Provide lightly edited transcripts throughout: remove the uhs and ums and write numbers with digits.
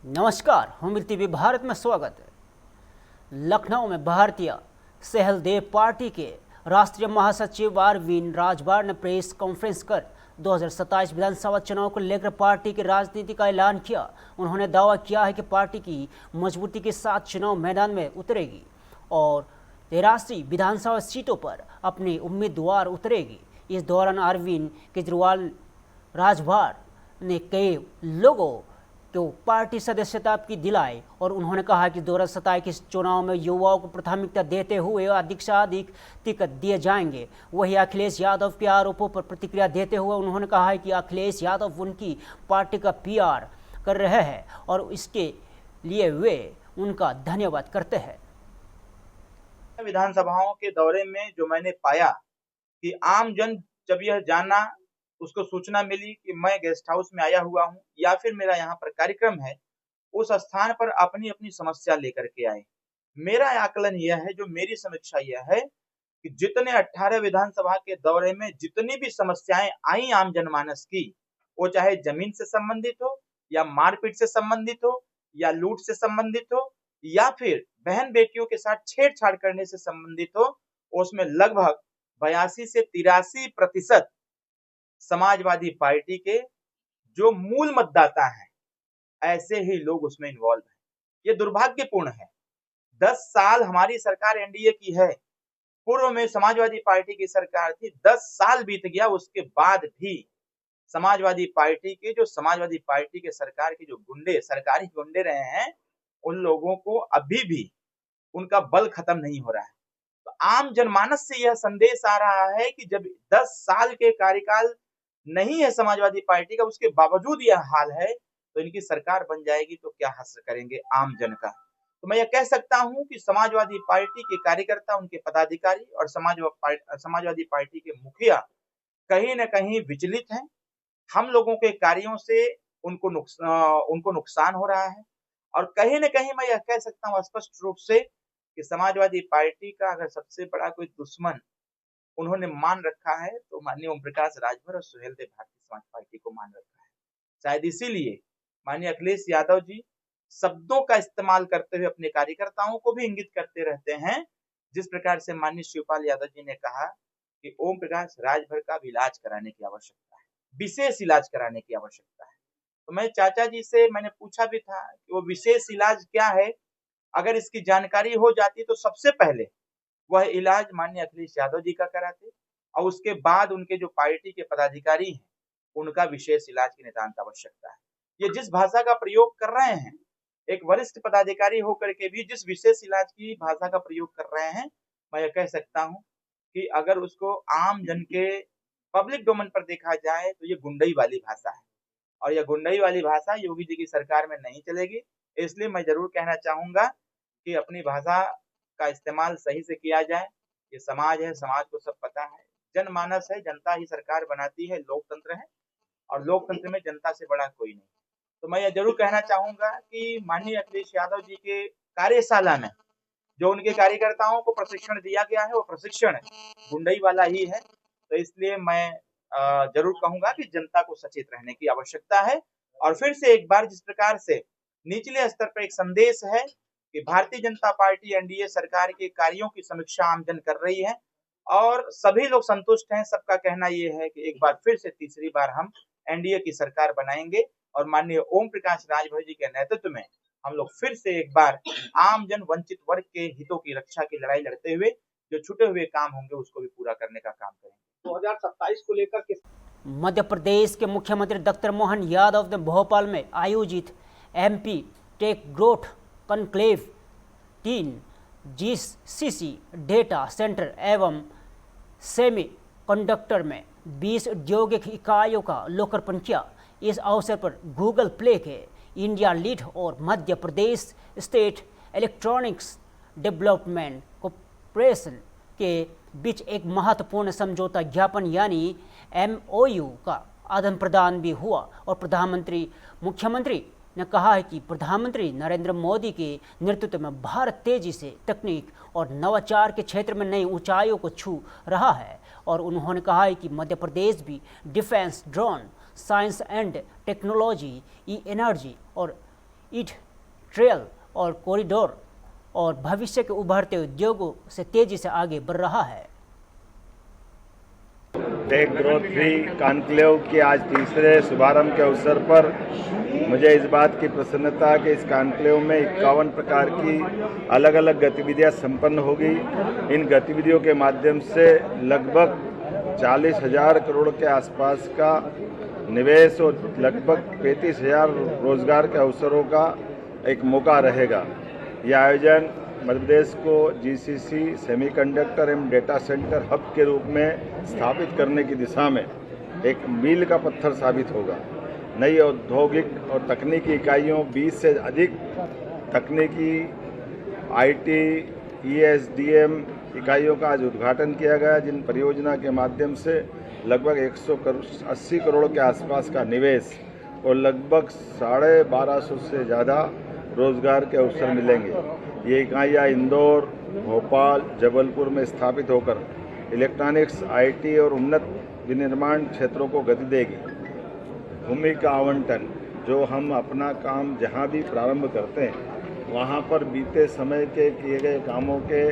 नमस्कार, हमीर टीवी भारत में स्वागत है। लखनऊ में भारतीय सहलदेव पार्टी के राष्ट्रीय महासचिव अरविंद राजभर ने प्रेस कॉन्फ्रेंस कर 2027 विधानसभा चुनाव को लेकर पार्टी की राजनीति का ऐलान किया। उन्होंने दावा किया है कि पार्टी की मजबूती के साथ चुनाव मैदान में उतरेगी और 83 विधानसभा सीटों पर अपने उम्मीदवार उतरेगी। इस दौरान अरविंद केजरीवाल राजभर ने कई लोगों तो पार्टी सदस्यता की दिलाई और उन्होंने कहा कि 2027 के चुनाव में युवाओं को प्राथमिकता देते हुए अधिक से अधिक टिकट दिए जाएंगे। वही अखिलेश यादव के आरोपों पर प्रतिक्रिया देते हुए उन्होंने कहा है कि अखिलेश यादव उनकी पार्टी का पीआर कर रहे हैं और इसके लिए वे उनका धन्यवाद करते हैं। विधानसभाओं के दौरे में जो मैंने पाया कि आम जन जब यह जाना उसको सूचना मिली कि मैं गेस्ट हाउस में आया हुआ हूँ या फिर मेरा यहाँ पर कार्यक्रम है, उस स्थान पर अपनी अपनी समस्या लेकर के आए। मेरा आकलन यह है, जो मेरी समीक्षा यह है कि जितने 18 विधानसभा के दौरे में जितनी भी समस्याएं आई आम जनमानस की, वो चाहे जमीन से संबंधित हो या मारपीट से संबंधित हो या लूट से संबंधित हो या फिर बहन बेटियों के साथ छेड़छाड़ करने से संबंधित हो, उसमें लगभग 82 से 83% समाजवादी पार्टी के जो मूल मतदाता हैं, ऐसे ही लोग उसमें इन्वॉल्व हैं। ये दुर्भाग्यपूर्ण है। 10 साल हमारी सरकार एनडीए की है, पूर्व में समाजवादी पार्टी की सरकार थी। 10 साल बीत गया, उसके बाद भी समाजवादी पार्टी के सरकार के जो गुंडे, सरकारी गुंडे रहे हैं, उन लोगों को अभी भी उनका बल खत्म नहीं हो रहा है। तो आम जनमानस से यह संदेश आ रहा है कि जब 10 साल के कार्यकाल नहीं है समाजवादी पार्टी का, उसके बावजूद यह हाल है, तो इनकी सरकार बन जाएगी तो क्या हासिल करेंगे आम जन का। तो मैं यह कह सकता हूं कि समाजवादी पार्टी के कार्यकर्ता, उनके पदाधिकारी और समाजवादी पार्टी के मुखिया कहीं न कहीं विचलित हैं। हम लोगों के कार्यों से उनको नुकसान हो रहा है और कहीं न कहीं मैं यह कह सकता हूं स्पष्ट रूप से कि समाजवादी पार्टी का अगर सबसे बड़ा कोई दुश्मन उन्होंने मान रखा है तो माननीय ओम प्रकाश राजभर और सुहेलदेव भारतीय समाज पार्टी को मान रखा है। शायद इसीलिए माननीय अखिलेश यादव जी शब्दों का इस्तेमाल करते हुए अपने कार्यकर्ताओं को भी इंगित करते रहते हैं। जिस प्रकार से माननीय शिवपाल यादव जी ने कहा कि ओम प्रकाश राजभर का इलाज कराने की आवश्यकता है, विशेष इलाज कराने की आवश्यकता है। तो मैं चाचा जी से मैंने पूछा भी था कि वो विशेष इलाज क्या है। अगर इसकी जानकारी हो जाती तो सबसे पहले वह इलाज माननीय अखिलेश यादव जी का कराते और उसके बाद उनके जो पार्टी के पदाधिकारी हैं, उनका विशेष इलाज की नितांत आवश्यकता है। ये जिस भाषा का प्रयोग कर रहे हैं, एक वरिष्ठ पदाधिकारी होकर के भी जिस विशेष इलाज की भाषा का प्रयोग कर रहे हैं, मैं यह कह सकता हूं कि अगर उसको आम जन के पब्लिक डोमेन पर देखा जाए तो ये गुंडई वाली भाषा है और यह गुंडई वाली भाषा योगी जी की सरकार में नहीं चलेगी। इसलिए मैं जरूर कहना चाहूंगा कि अपनी भाषा का इस्तेमाल सही से किया जाए। ये समाज है, समाज को सब पता है, जनमानस है, जनता ही सरकार बनाती है, लोकतंत्र है और लोकतंत्र में जनता से बड़ा कोई नहीं। तो मैं ये जरूर कहना चाहूंगा कि माननीय अखिलेश यादव जी के कार्यशाला में जो उनके कार्यकर्ताओं को प्रशिक्षण दिया गया है, वो प्रशिक्षण गुंडई वाला ही है। तो इसलिए मैं जरूर कहूंगा कि जनता को सचेत रहने की आवश्यकता है और फिर से एक बार जिस प्रकार से निचले स्तर पर एक संदेश है कि भारतीय जनता पार्टी एनडीए सरकार के कार्यों की समीक्षा आमजन कर रही है और सभी लोग संतुष्ट हैं। सबका कहना यह है कि एक बार फिर से तीसरी बार हम एनडीए की सरकार बनाएंगे और माननीय ओम प्रकाश राजभर जी के नेतृत्व में हम लोग फिर से एक बार आमजन वंचित वर्ग के हितों की रक्षा की लड़ाई लड़ते हुए जो छूटे हुए काम होंगे उसको भी पूरा करने का काम करेंगे। 2027 को लेकर किस मध्य प्रदेश के मुख्यमंत्री डॉक्टर मोहन यादव ने भोपाल में आयोजित MP tech growth conclave 3 GCC data centre एवं सेमी कंडक्टर में 20 औद्योगिक इकाइयों का लोकार्पण किया। इस अवसर पर गूगल प्ले के इंडिया लीड और Madhya Pradesh state electronics development corporation के बीच एक महत्वपूर्ण समझौता ज्ञापन यानी एमओयू का आदान प्रदान भी हुआ और मुख्यमंत्री ने कहा है कि प्रधानमंत्री नरेंद्र मोदी के नेतृत्व में भारत तेजी से तकनीक और नवाचार के क्षेत्र में नई ऊंचाइयों को छू रहा है और उन्होंने कहा है कि मध्य प्रदेश भी defence, drone, science and technology, E energy और ईट ट्रेल और कॉरिडोर और भविष्य के उभरते उद्योगों से तेजी से आगे बढ़ रहा है। टेक ग्रोथ 3 कॉन्क्लेव के आज तीसरे शुभारंभ के अवसर पर मुझे इस बात की प्रसन्नता कि इस कॉन्क्लेव में 51 प्रकार की अलग अलग गतिविधियां संपन्न होगी। इन गतिविधियों के माध्यम से लगभग 40,000 करोड़ के आसपास का निवेश और लगभग 35,000 रोजगार के अवसरों का एक मौका रहेगा। यह आयोजन मध्य प्रदेश को जीसीसी सेमीकंडक्टर एवं डेटा सेंटर हब के रूप में स्थापित करने की दिशा में एक मील का पत्थर साबित होगा। नई औद्योगिक और तकनीकी इकाइयों 20 से अधिक तकनीकी आईटी ईएसडीएम इकाइयों का आज उद्घाटन किया गया, जिन परियोजना के माध्यम से लगभग 180 करोड़ के आसपास का निवेश और लगभग 1250 से ज़्यादा रोजगार के अवसर मिलेंगे। ये इकाइयाँ इंदौर, भोपाल, जबलपुर में स्थापित होकर इलेक्ट्रॉनिक्स, आईटी और उन्नत विनिर्माण क्षेत्रों को गति देगी। भूमि का आवंटन, जो हम अपना काम जहाँ भी प्रारंभ करते हैं वहाँ पर बीते समय के किए गए कामों के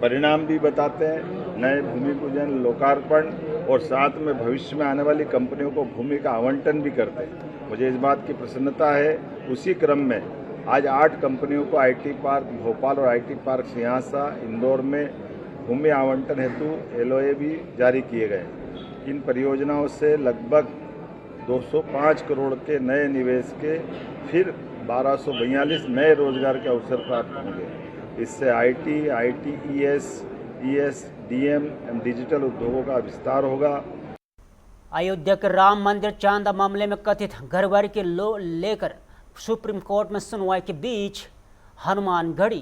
परिणाम भी बताते हैं। नए भूमि पूजन, लोकार्पण और साथ में भविष्य में आने वाली कंपनियों को भूमि का आवंटन भी करते हैं। मुझे इस बात की प्रसन्नता है। उसी क्रम में आज 8 कंपनियों को आईटी पार्क भोपाल और आईटी पार्क सिंहासा, इंदौर में भूमि आवंटन हेतु एलओए भी जारी किए गए। इन परियोजनाओं से लगभग 205 करोड़ के नए निवेश के फिर 1242 नए रोजगार के अवसर प्राप्त होंगे। इससे आईटी, आईटीईएस, ईएसडीएम एवं डिजिटल उद्योगों का विस्तार होगा। अयोध्या के राम मंदिर चांदा मामले में कथित गड़बड़ी के लेकर सुप्रीम कोर्ट में सुनवाई के बीच हनुमानगढ़ी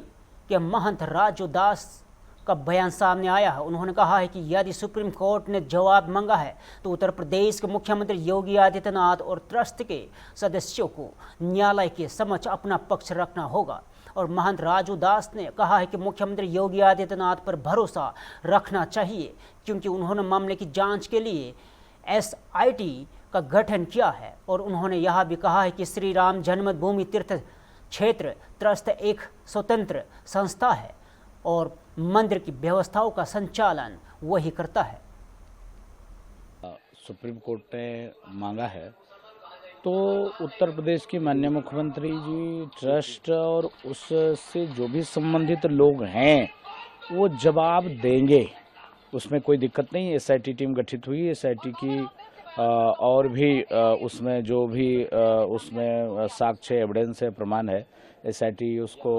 के महंत राजू दास का बयान सामने आया है। उन्होंने कहा है कि यदि सुप्रीम कोर्ट ने जवाब मांगा है तो उत्तर प्रदेश के मुख्यमंत्री योगी आदित्यनाथ और ट्रस्ट के सदस्यों को न्यायालय के समक्ष अपना पक्ष रखना होगा। और महंत राजू दास ने कहा है कि मुख्यमंत्री योगी आदित्यनाथ पर भरोसा रखना चाहिए, क्योंकि उन्होंने मामले की जांच के लिए एसआईटी का गठन किया है। और उन्होंने यह भी कहा है कि श्री राम जन्मभूमि तीर्थ क्षेत्र ट्रस्ट एक स्वतंत्र संस्था है और मंदिर की व्यवस्थाओं का संचालन वही करता है। सुप्रीम कोर्ट ने मांगा है तो उत्तर प्रदेश के माननीय मुख्यमंत्री जी, ट्रस्ट और उससे जो भी संबंधित लोग हैं वो जवाब देंगे, उसमें कोई दिक्कत नहीं। एसआईटी टीम गठित हुई। एसआईटी की और भी उसमें जो भी उसमें साक्ष्य, एविडेंस है, प्रमाण है, एसआईटी उसको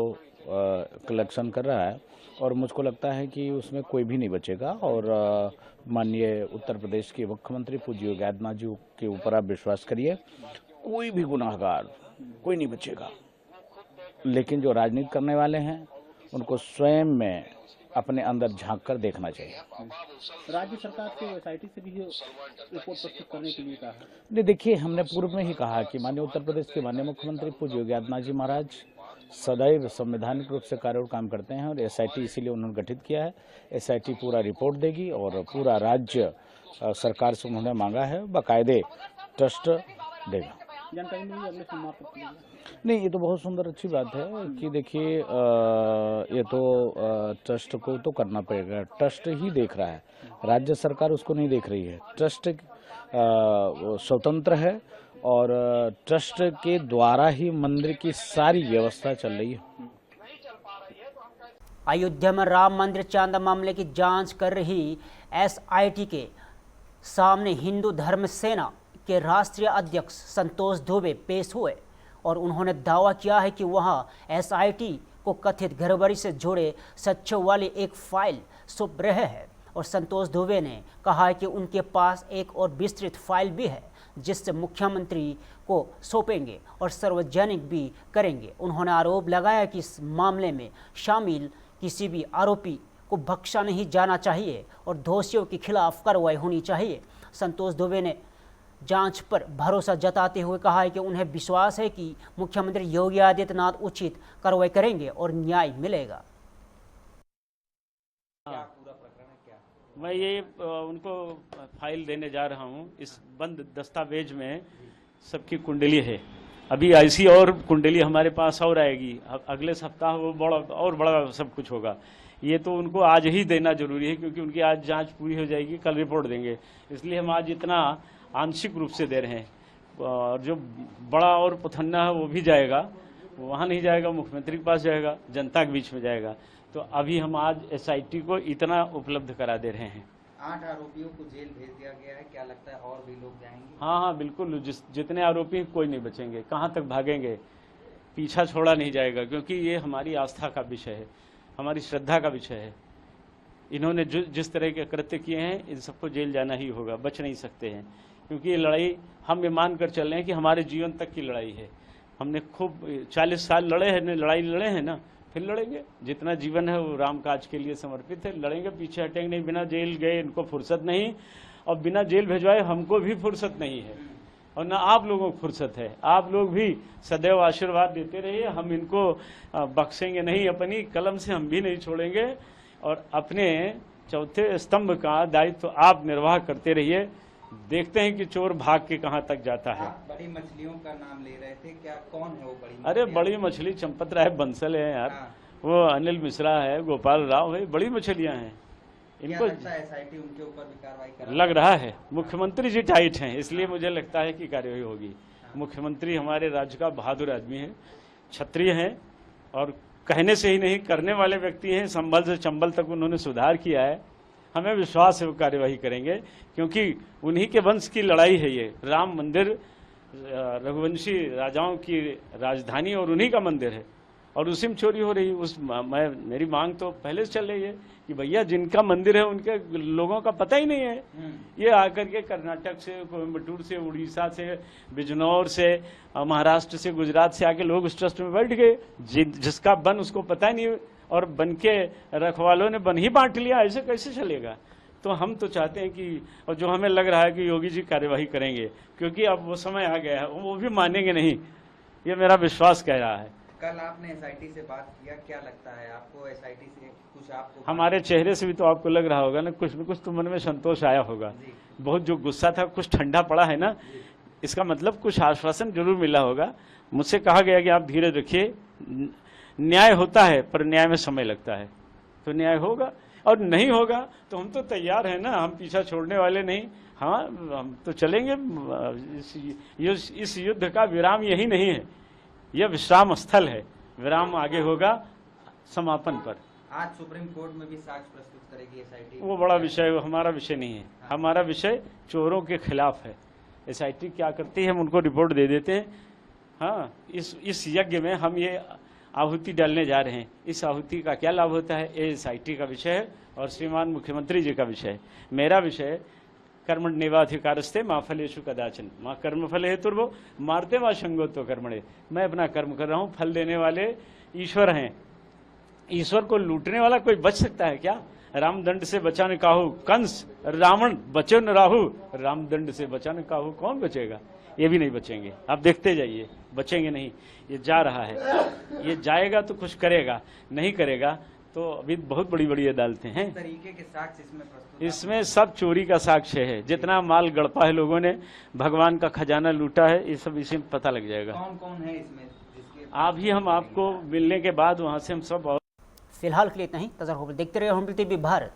कलेक्शन कर रहा है और मुझको लगता है कि उसमें कोई भी नहीं बचेगा। और माननीय उत्तर प्रदेश के मुख्यमंत्री पूज्य योगी आदित्यनाथ जी के ऊपर आप विश्वास करिए, कोई भी गुनाहगार कोई नहीं बचेगा। लेकिन जो राजनीति करने वाले हैं उनको स्वयं में अपने अंदर झांक कर देखना चाहिए। राज्य सरकार से एसआईटी से भी रिपोर्ट प्रस्तुत करने के लिए कहा है। नहीं, देखिए, हमने पूर्व में ही कहा कि माननीय उत्तर प्रदेश के माननीय मुख्यमंत्री पूज्य योगी आदित्यनाथ जी महाराज सदैव संवैधानिक रूप से कार्य और काम करते हैं और एसआईटी इसीलिए उन्होंने गठित किया है। एसआईटी पूरा रिपोर्ट देगी और पूरा राज्य सरकार से उन्होंने मांगा है, बाकायदे ट्रस्ट देगा। जानकारी मिली अगले सोमवार तक? नहीं, ये तो बहुत सुंदर अच्छी बात है कि देखिए, ये तो ट्रस्ट को तो करना पड़ेगा। ट्रस्ट ही देख रहा है, राज्य सरकार उसको नहीं देख रही है। ट्रस्ट स्वतंत्र है और ट्रस्ट के द्वारा ही मंदिर की सारी व्यवस्था चल रही है। अयोध्या में राम मंदिर चांदा मामले की जांच कर रही एसआईटी के सामने हिंदू धर्म सेना के राष्ट्रीय अध्यक्ष संतोष दुबे पेश हुए और उन्होंने दावा किया है कि वहां एसआईटी को कथित गड़बड़ी से जुड़े सच्चों वाली एक फाइल सौंप रहे हैं। और संतोष दुबे ने कहा है कि उनके पास एक और विस्तृत फाइल भी है जिससे मुख्यमंत्री को सौंपेंगे और सार्वजनिक भी करेंगे। उन्होंने आरोप लगाया कि इस मामले में शामिल किसी भी आरोपी को बख्शा नहीं जाना चाहिए और दोषियों के खिलाफ कार्रवाई होनी चाहिए। संतोष दुबे ने जांच पर भरोसा जताते हुए कहा है कि उन्हें विश्वास है कि मुख्यमंत्री योगी आदित्यनाथ उचित कार्रवाई करेंगे और न्याय मिलेगा। मैं ये उनको फाइल देने जा रहा हूँ। इस बंद दस्तावेज में सबकी कुंडली है अभी ऐसी और कुंडली हमारे पास और आएगी, अगले सप्ताह वो बड़ा सब कुछ होगा। ये तो उनको आज ही देना जरूरी है, क्योंकि उनकी आज जांच पूरी हो जाएगी, कल रिपोर्ट देंगे, इसलिए हम आज इतना आंशिक रूप से दे रहे हैं। और जो बड़ा और पुथन्ना है वो भी जाएगा, वहाँ नहीं जाएगा, मुख्यमंत्री के पास जाएगा, जनता के बीच में जाएगा। तो अभी हम आज SIT को इतना उपलब्ध करा दे रहे हैं। 8 आरोपियों को जेल भेज दिया गया है, क्या लगता है और भी लोग जाएंगे? हाँ, बिल्कुल, जितने आरोपी कोई नहीं बचेंगे, कहाँ तक भागेंगे, पीछा छोड़ा नहीं जाएगा, क्योंकि ये हमारी आस्था का विषय है, हमारी श्रद्धा का विषय है। इन्होंने जिस तरह के कृत्य किए हैं, इन सबको जेल जाना ही होगा, बच नहीं सकते हैं, क्योंकि ये लड़ाई हम ये मान कर चल रहे हैं कि हमारे जीवन तक की लड़ाई है। हमने खूब 40 साल लड़े हैं, लड़ाई लड़े हैं ना, फिर लड़ेंगे। जितना जीवन है वो राम काज के लिए समर्पित है, लड़ेंगे, पीछे हटेंगे नहीं। बिना जेल गए इनको फुर्सत नहीं, और बिना जेल भेजवाए हमको भी फुर्सत नहीं है, और ना आप लोगों को फुर्सत है। आप लोग भी सदैव आशीर्वाद देते रहिए, हम इनको बख्शेंगे नहीं, अपनी कलम से हम भी नहीं छोड़ेंगे, और अपने चौथे स्तंभ का दायित्व तो आप निर्वाह करते रहिए। देखते हैं कि चोर भाग के कहाँ तक जाता है। आप बड़ी मछलियों का नाम ले रहे थे, क्या कौन है वो बड़ी मछली? अरे बड़ी मछली चंपत राय बंसल है यार, हाँ। वो अनिल मिश्रा है, गोपाल राव है, बड़ी मछलियां हैं। इनको लगता है SIT उनके ऊपर भी कार्रवाई कर लग रहा है, मुख्यमंत्री जी टाइट हैं, इसलिए मुझे लगता है कि कार्रवाई होगी। मुख्यमंत्री हमारे राज्य का बहादुर आदमी है, क्षत्रिय हैं, और कहने से ही नहीं करने वाले व्यक्ति हैं। संभल से चंबल तक उन्होंने सुधार किया है, हमें विश्वास है वो कार्यवाही करेंगे, क्योंकि उन्हीं के वंश की लड़ाई है ये। राम मंदिर रघुवंशी राजाओं की राजधानी और उन्हीं का मंदिर है, और उसी में चोरी हो रही। मेरी मांग तो पहले से चल रही है कि भैया जिनका मंदिर है उनके लोगों का पता ही नहीं है। ये आकर के कर्नाटक से, कोयम्बटूर से, उड़ीसा से, बिजनौर से, महाराष्ट्र से, गुजरात से आके लोग उस ट्रस्ट में बैठ गए, जिसका बन उसको पता ही नहीं, और बन के रखवालों ने बन ही बांट लिया। ऐसे कैसे चलेगा? तो हम तो चाहते हैं कि, और जो हमें लग रहा है कि योगी जी कार्यवाही करेंगे, क्योंकि अब वो समय आ गया है, वो भी मानेंगे नहीं, ये मेरा विश्वास कह रहा है। कल आपने SIT से बात किया, क्या लगता है आपको SIT से कुछ आपको? हमारे चेहरे से भी तो आपको लग रहा होगा ना, कुछ न कुछ तो मन में संतोष आया होगा। बहुत जो गुस्सा था कुछ ठंडा पड़ा है ना, इसका मतलब कुछ आश्वासन जरूर मिला होगा। मुझसे कहा गया कि आप धीरे रखिए, न्याय होता है पर न्याय में समय लगता है, तो न्याय होगा, और नहीं होगा तो हम तो तैयार हैं ना, हम पीछा छोड़ने वाले नहीं। हाँ, हम तो चलेंगे। इस युद्ध का विराम यही नहीं है, यह विश्राम स्थल है, विराम आगे होगा समापन पर। आज सुप्रीम कोर्ट में भी साक्ष्य प्रस्तुत करेगी SIT? वो बड़ा विषय, वो हमारा विषय नहीं है। हमारा विषय चोरों के खिलाफ है। SIT क्या करती है हम उनको रिपोर्ट दे देते हैं। हाँ, इस यज्ञ में हम ये आहुति डालने जा रहे हैं। इस आहुति का क्या लाभ होता है, ये SIT का विषय है और श्रीमान मुख्यमंत्री जी का विषय है। मेरा विषय कर्मण्येवाधिकारस्ते मा फलेषु कदाचन मा कर्मफले हेतुर्भो मार्ते मा संगोतो कर्मणे। मैं अपना कर्म कर रहा हूँ, फल देने वाले ईश्वर हैं। ईश्वर को लूटने वाला कोई बच सकता है क्या? रामदंड से बचाने काहू कंस, रावण बचो न राहु। रामदंड से बचाने काहू कौन बचेगा? ये भी नहीं बचेंगे। आप देखते जाइए, बचेंगे नहीं। ये जा रहा है, ये जाएगा तो कुछ करेगा, नहीं करेगा तो अभी बहुत बड़ी बड़ी अदालतें हैं। तरीके के साक्ष्य इसमें प्रस्तुत? इसमें सब चोरी का साक्ष्य है। जितना माल गड़पा है लोगों ने, भगवान का खजाना लूटा है, ये सब इसी में पता लग जाएगा। कौन कौन है इसमें? अभी हम आपको मिलने के बाद वहाँ से हम सब। फिलहाल के लिए इतना ही। तजर्बा देखते रहिए हम टीवी भारत।